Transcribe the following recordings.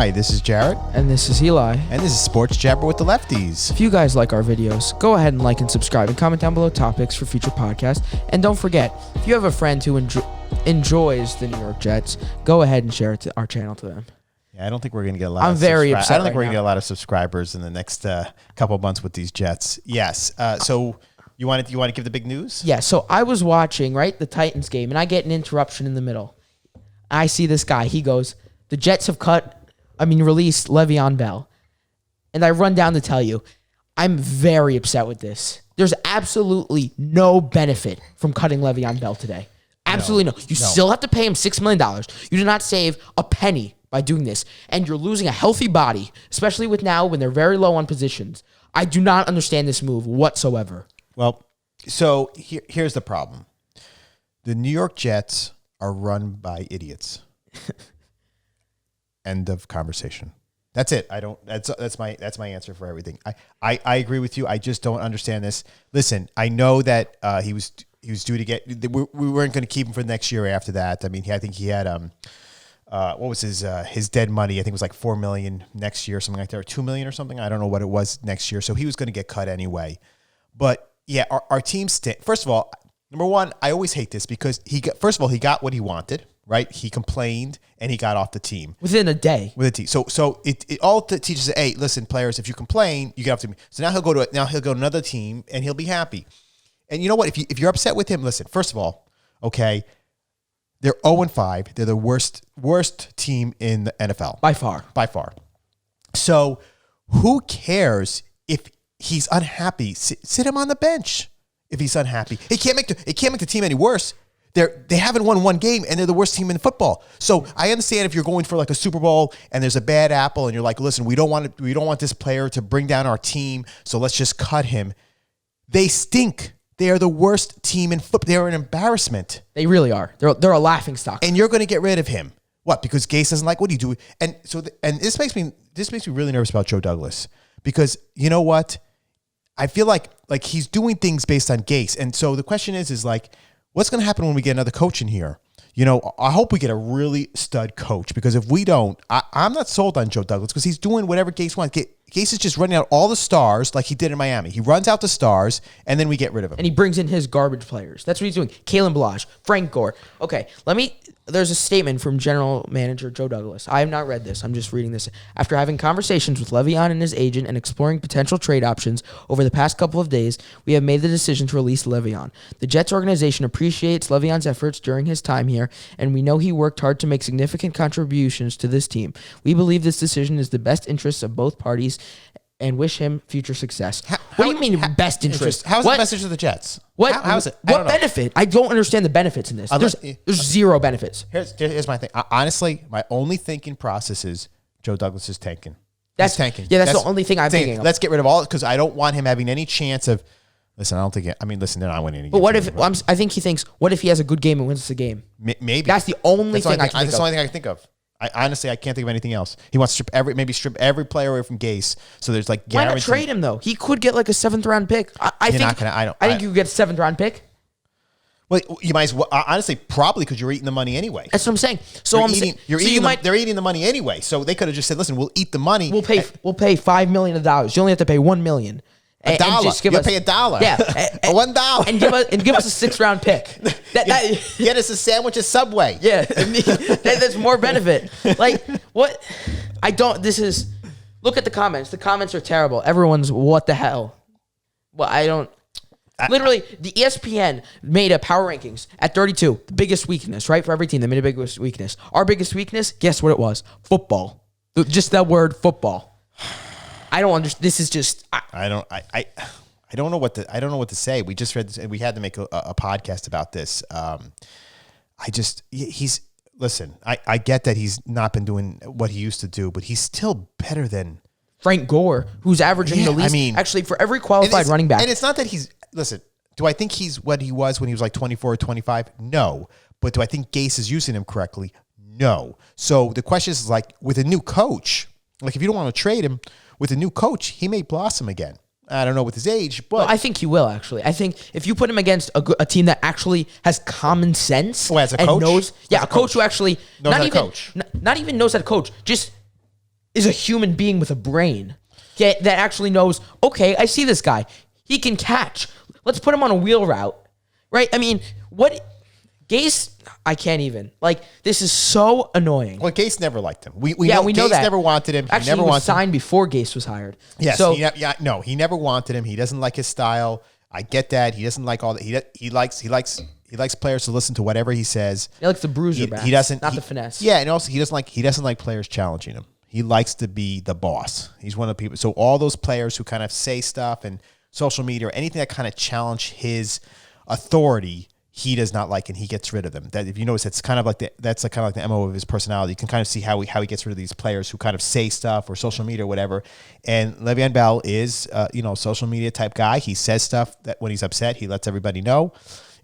Hi, this is Jarrett. And this is Eli. And this is Sports Jabber with the Lefties. If you guys like our videos, go ahead and like and subscribe and comment down below topics for future podcasts. And don't forget, if you have a friend who enjoys the New York Jets, go ahead and share it to our channel to them. Yeah, I don't think we're going to get a lot. I'm very upset. I don't think we're going to get a lot of subscribers in the next couple of months with these Jets. Yes. So you want to give the big news? Yeah. So I was watching the Titans game, and I get an interruption in the middle. I see this guy. He goes, "The Jets have released Le'Veon Bell," and I run down to tell you, I'm very upset with this. There's absolutely no benefit from cutting Le'Veon Bell today. Absolutely no. You still have to pay him $6 million. You did not save a penny by doing this, and you're losing a healthy body, especially with now when they're very low on positions. I do not understand this move whatsoever. Well, so here's the problem. The New York Jets are run by idiots. End of conversation. That's it. That's my answer for everything. I agree with you. I just don't understand this. Listen, I know that he was due to get. We weren't going to keep him for next year after that. I mean, I think he had what was his dead money? I think it was like $4 million next year, something like that, or $2 million or something. I don't know what it was next year. So he was going to get cut anyway. But yeah, our team first of all, number one, I always hate this because he got what he wanted. Right, he complained and he got off the team within a day. With a team, so it all teaches. Hey, listen, players, if you complain, you get off the team. So now he'll go to another team and he'll be happy. And you know what? If you're upset with him, listen. First of all, okay, they're 0-5. They're the worst team in the NFL by far. So who cares if he's unhappy? Sit him on the bench if he's unhappy. It can't make the team any worse. They haven't won one game, and they're the worst team in football. So I understand if you're going for like a Super Bowl and there's a bad apple, and you're like, listen, we don't want this player to bring down our team, so let's just cut him. They stink. They are the worst team in football. They're an embarrassment. They really are. They're a laughingstock. And you're going to get rid of him. What? Because Gase doesn't like what he do. And so this makes me really nervous about Joe Douglas, because you know what? I feel like he's doing things based on Gase, and so the question is like, what's going to happen when we get another coach in here? You know, I hope we get a really stud coach, because if we don't, I'm not sold on Joe Douglas, because he's doing whatever Gase wants. Gase is just running out all the stars like he did in Miami. He runs out the stars, and then we get rid of him. And he brings in his garbage players. That's what he's doing. Kalen Balazs, Frank Gore. Okay, there's a statement from General Manager Joe Douglas. I have not read this. I'm just reading this. After having conversations with Le'Veon and his agent and exploring potential trade options over the past couple of days, we have made the decision to release Le'Veon. The Jets organization appreciates Le'Veon's efforts during his time here, and we know he worked hard to make significant contributions to this team. We believe this decision is the best interests of both parties and wish him future success. What do you mean best interest? How's the best interest of the Jets? How is it? What benefit? I don't understand the benefits in this. There's zero benefits. Here's my thing. Honestly, my only thinking process is Joe Douglas is tanking. That's tanking. Yeah, that's the only thing I'm thinking of. Let's get rid of all, because I don't want him having any chance of. Listen, I don't think. Listen, they're not winning any games. But what if I think he thinks? What if he has a good game and wins the game? Maybe that's the only thing I can think of. That's the only thing I can think of. I can't think of anything else. He wants to strip every player away from Gase. So there's like guaranteed. Why not trade him though? He could get like a 7th round pick. I think you could get a 7th round pick. Well, you might as well, honestly, probably, because you're eating the money anyway. That's what I'm saying. They're eating the money anyway. So they could have just said, "Listen, we'll eat the money. We'll pay $5 million. You only have to pay $1 million." $1. You'll pay $1. Yeah, $1. and give us a 6th round pick. Get us a sandwich at Subway. Yeah, that's more benefit. Like what? Look at the comments. The comments are terrible. Everyone's what the hell. Well, I don't. Literally, the ESPN made a power rankings at 32. The biggest weakness, right? For every team, they made a biggest weakness. Our biggest weakness, guess what it was? Football. Just that word, football. I don't understand. This is just. I don't know what to say. We just read this, and we had to make a podcast about this. Listen. I get that he's not been doing what he used to do, but he's still better than Frank Gore, who's averaging the least. Actually, for every qualified running back, and it's not that he's. Listen, do I think he's what he was when he was like 24 or 25? No, but do I think Gase is using him correctly? No. So the question is like, with a new coach, like if you don't want to trade him, with a new coach, he may blossom again. I don't know with his age, but I think he will actually. I think if you put him against a team that actually has common sense, as a coach, a coach who actually knows how to coach, not even knows how to coach, just is a human being with a brain that actually knows, okay, I see this guy. He can catch. Let's put him on a wheel route, right? I mean, Gase, I can't even. Like, this is so annoying. Well, Gase never liked him. We know Gase that. never wanted him. Actually, he never was wanted signed before Gase was hired. Yes. So, he never wanted him. He doesn't like his style. I get that. He doesn't like all that. He likes players to listen to whatever he says. he likes the bruiser back. He doesn't, not the finesse. Yeah, and also he doesn't like players challenging him. He likes to be the boss. He's one of the people. So all those players who kind of say stuff and social media or anything that kind of challenge his authority, he does not like, and he gets rid of them. That, if you notice, it's kind of like the MO of his personality. You can kind of see how he gets rid of these players who kind of say stuff or social media or whatever. And Le'Veon Bell is social media type guy. He says stuff that when he's upset, he lets everybody know.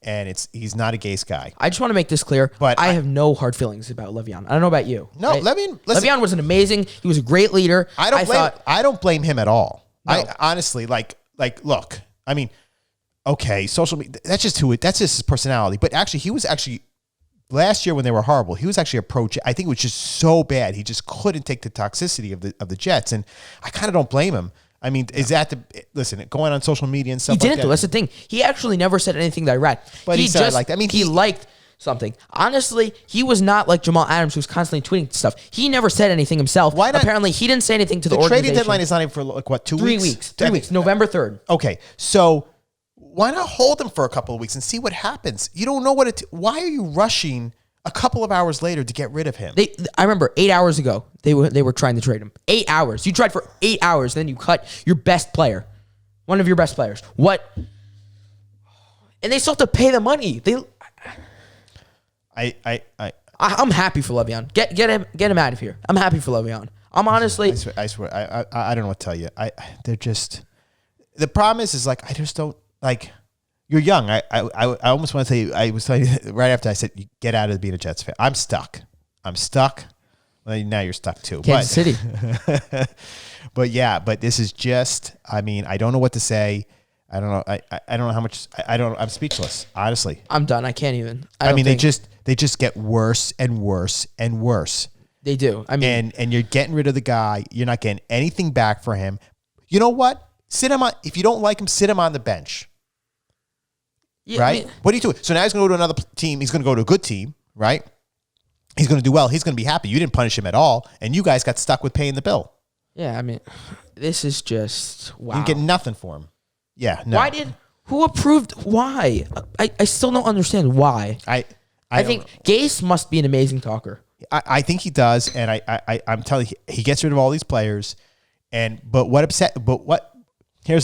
And he's not a Gase guy. I just want to make this clear. But I have no hard feelings about Le'Veon. I don't know about you. No, right? Le'Veon was an amazing. He was a great leader. I don't blame him at all. No. I honestly look. I mean, okay, social media. That's just his personality. But actually, he was last year when they were horrible. He was actually approaching. I think it was just so bad. He just couldn't take the toxicity of the Jets, and I kind of don't blame him. I mean, is that going on social media and stuff? He didn't though. That's the thing. He actually never said anything direct. But he liked something. Honestly, he was not like Jamal Adams, who's constantly tweeting stuff. He never said anything himself. Why not? Apparently, he didn't say anything to the organization. The trading deadline is not even for 2 weeks? 3 weeks. November 3rd. Okay, so why not hold him for a couple of weeks and see what happens? You don't know why are you rushing a couple of hours later to get rid of him? I remember 8 hours ago, they were trying to trade him. 8 hours. You tried for 8 hours, then you cut your best player. One of your best players. What? And they still have to pay the money. I'm happy for Le'Veon. Get him out of here. I'm happy for Le'Veon. I'm honestly. I swear. I don't know what to tell you. They're just. The problem is like I just don't like. You're young. I almost want to say. I was telling you right after I said you get out of being a Jets fan. I'm stuck. Well, now you're stuck too. Kansas City. But this is just. I mean, I don't know what to say. I don't know. I don't know how much. I'm speechless. Honestly, I'm done. I can't even. They just get worse and worse and worse. They do. I mean, and you're getting rid of the guy. You're not getting anything back for him. You know what? Sit him on. If you don't like him, sit him on the bench. Yeah, right? What are you doing? So now he's going to go to another team. He's going to go to a good team, right? He's going to do well. He's going to be happy. You didn't punish him at all, and you guys got stuck with paying the bill. Yeah, I mean, this is just wow. You get nothing for him. Yeah, no. Who approved? Why? I still don't understand why. I think Gase must be an amazing talker. I think he does, and I'm telling you, he gets rid of all these players. Here's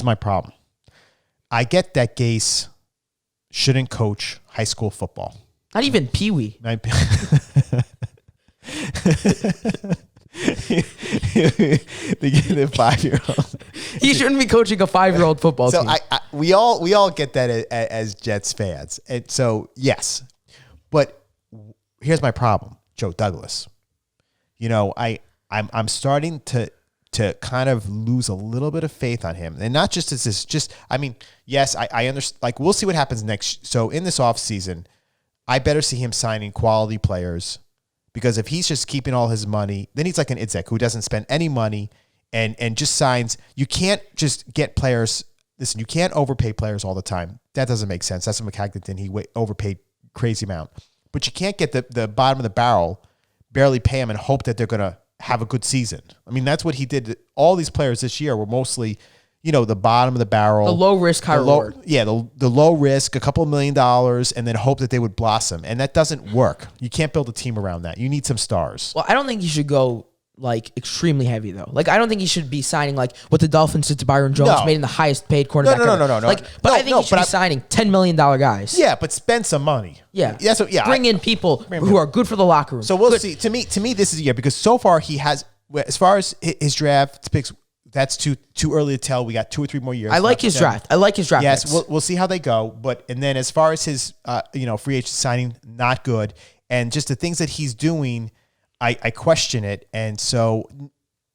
my problem. I get that Gase shouldn't coach high school football. Not even Pee Wee. The 5-year-old. He shouldn't be coaching a 5-year-old football team. So we all get that as Jets fans, and so yes, but here's my problem, Joe Douglas. I'm starting to kind of lose a little bit of faith on him, and not just as this. Just yes, I understand. Like we'll see what happens next. So in this offseason, I better see him signing quality players. Because if he's just keeping all his money, then he's like an Itzek who doesn't spend any money and just signs. You can't just get players. Listen, you can't overpay players all the time. That doesn't make sense. That's what McCagnon did. He overpaid crazy amount. But you can't get the bottom of the barrel, barely pay them and hope that they're going to have a good season. I mean, that's what he did. All these players this year were mostly, the bottom of the barrel. The low risk, high reward. The low risk, a couple of $1 million, and then hope that they would blossom. And that doesn't work. You can't build a team around that. You need some stars. Well, I don't think you should go extremely heavy though. I don't think you should be signing what the Dolphins did to Byron Jones, made him the highest paid cornerback. No. I think you should be signing $10 million guys. Yeah, but spend some money. Yeah. Bring in people who are good for the locker room. So we'll see. To me, this is a year because so far he has, as far as his draft picks. That's too early to tell. We got 2 or 3 more years. I like his draft. Yes, picks. we'll see how they go. And then as far as his free agent signing, not good. And just the things that he's doing, I question it. And so,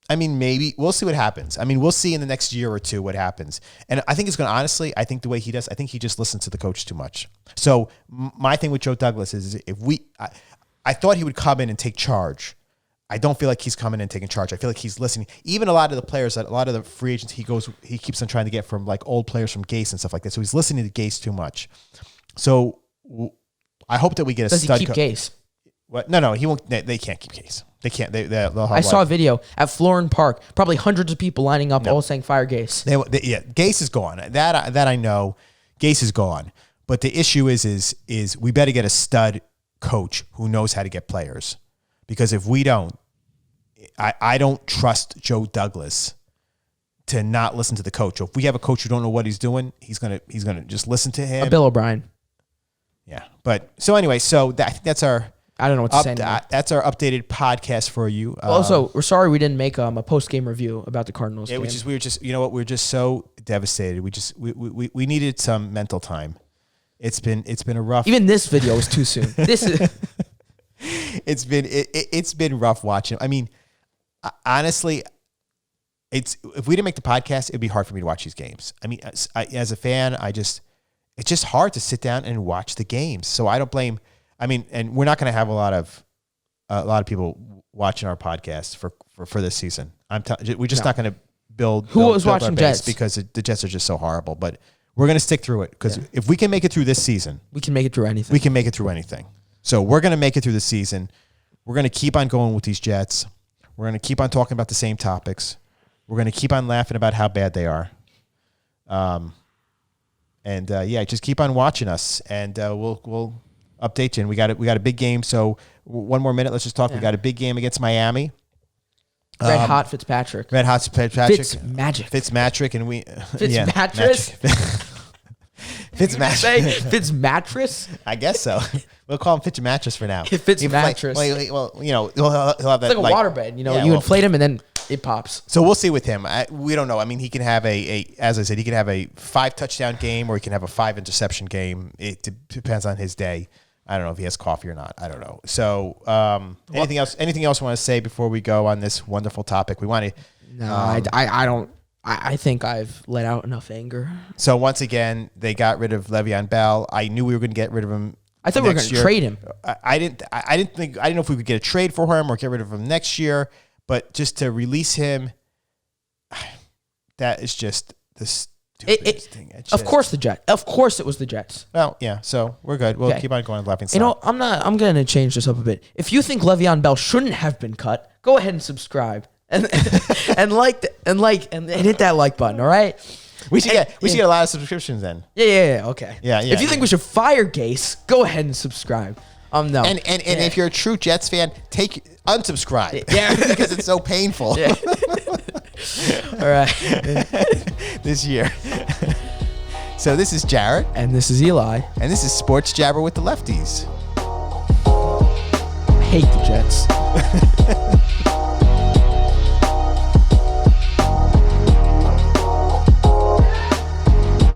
maybe we'll see what happens. We'll see in the next year or two what happens. And I think it's going to honestly. I think the way he does, I think he just listens to the coach too much. So my thing with Joe Douglas is I thought he would come in and take charge. I don't feel like he's coming in and taking charge. I feel like he's listening. Even a lot of the players, a lot of the free agents, he keeps on trying to get from like old players from Gase and stuff like that. So he's listening to Gase too much. So I hope that we get a Does stud. he keep Gase? What? No, he won't. They can't keep Gase. They can't. They'll have I saw a video at Florin Park. Probably hundreds of people lining up, all saying fire Gase. Yeah, Gase is gone. That I know. Gase is gone. But the issue is we better get a stud coach who knows how to get players. Because if we don't, I don't trust Joe Douglas to not listen to the coach. If we have a coach who don't know what he's doing, he's gonna just listen to him. Bill O'Brien. Yeah. But so anyway, I think that's our. I don't know what to say anymore. That's our updated podcast for you. Also, we're sorry we didn't make a post-game review about the Cardinals game. We were just so devastated. We needed some mental time. It's been a rough. Even this video was too soon. This is. It's been rough watching. I mean, honestly, if we didn't make the podcast, it'd be hard for me to watch these games. I mean, as a fan, it's just hard to sit down and watch the games. So I don't blame. I mean, and we're not going to have a lot of people watching our podcast for this season. We're just not going to build. Who was build watching our base Jets? because the Jets are just so horrible. But we're going to stick through it because if we can make it through this season, we can make it through anything. we can make it through anything. So we're going to make it through the season. We're going to keep on going with these Jets. We're going to keep on talking about the same topics. We're going to keep on laughing about how bad they are. Just keep on watching us, and we'll update you. And we got a big game. So one more minute. Let's just talk. Yeah. We got a big game against Miami. Red hot Fitzpatrick. Red hot Fitzpatrick. Fitzmagic. And we Fitzmattress. Fitzmattress. Fitzmattress. I guess so. We'll call him Fitzmattress for now. Fitzmattress. Well, he'll have that. It's like a waterbed. You inflate him and then it pops. So we'll see with him. We don't know. I mean, he can have as I said, he can have a 5 touchdown game or he can have a 5 interception game. It depends on his day. I don't know if he has coffee or not. I don't know. So anything else you want to say before we go on this wonderful topic? We want to. No, I don't. I think I've let out enough anger. So once again, they got rid of Le'Veon Bell. I knew we were going to get rid of him. I thought we were going to trade him. I didn't know if we could get a trade for him or get rid of him next year. But just to release him, that is just the stupidest thing. Of course, the Jets. Of course, it was the Jets. Well, yeah. So we're good. We'll keep on going laughing. I'm going to change this up a bit. If you think Le'Veon Bell shouldn't have been cut, go ahead and subscribe. And hit that like button, all right? We should get a lot of subscriptions then. Yeah, okay. Yeah. If you think we should fire Gase, go ahead and subscribe. No. And if you're a true Jets fan, unsubscribe. Yeah. Because it's so painful. Yeah. All right. This year. So this is Jarrett. And this is Eli. And this is Sports Jabber with the Lefties. I hate the Jets.